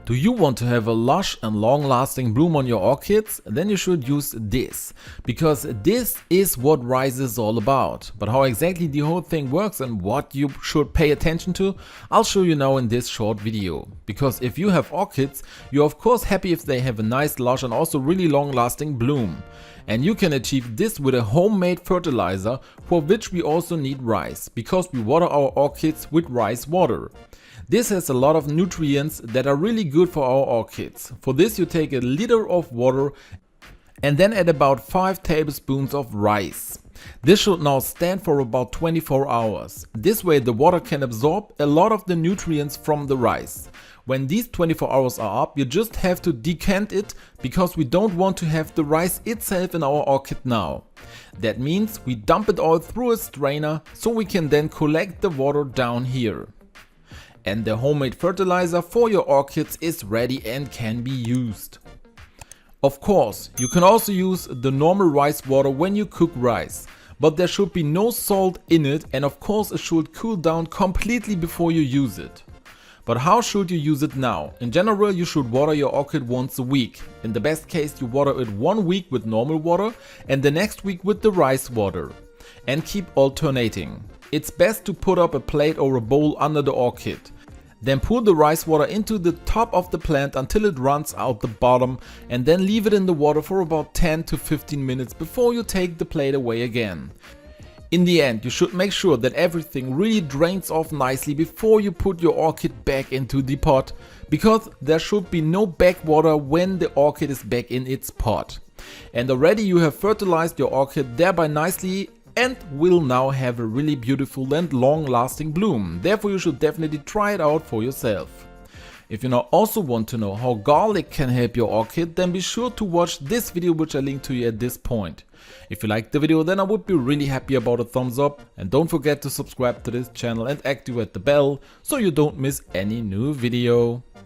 Do you want to have a lush and long-lasting bloom on your orchids? Then you should use this, because this is what rice is all about. But how exactly the whole thing works and what you should pay attention to, I'll show you now in this short video. Because if you have orchids, you're of course happy if they have a nice lush and also really long-lasting bloom. And you can achieve this with a homemade fertilizer, for which we also need rice, because we water our orchids with rice water. This has a lot of nutrients that are really good for our orchids. For this you take a liter of water and then add about 5 tablespoons of rice. This should now stand for about 24 hours. This way the water can absorb a lot of the nutrients from the rice. When these 24 hours are up, you just have to decant it, because we don't want to have the rice itself in our orchid now. That means we dump it all through a strainer, so we can then collect the water down here. And the homemade fertilizer for your orchids is ready and can be used. Of course, you can also use the normal rice water when you cook rice, but there should be no salt in it, and of course it should cool down completely before you use it. But how should you use it now? In general, you should water your orchid once a week. In the best case, you water it 1 week with normal water and the next week with the rice water. And keep alternating. It's best to put up a plate or a bowl under the orchid. Then pour the rice water into the top of the plant until it runs out the bottom, and then leave it in the water for about 10 to 15 minutes before you take the plate away again. In the end, you should make sure that everything really drains off nicely before you put your orchid back into the pot, because there should be no backwater when the orchid is back in its pot. And already you have fertilized your orchid thereby nicely and will now have a really beautiful and long-lasting bloom. Therefore you should definitely try it out for yourself. If you now also want to know how garlic can help your orchid, then be sure to watch this video, which I linked to you at this point. If you liked the video, then I would be really happy about a thumbs up, and don't forget to subscribe to this channel and activate the bell so you don't miss any new video.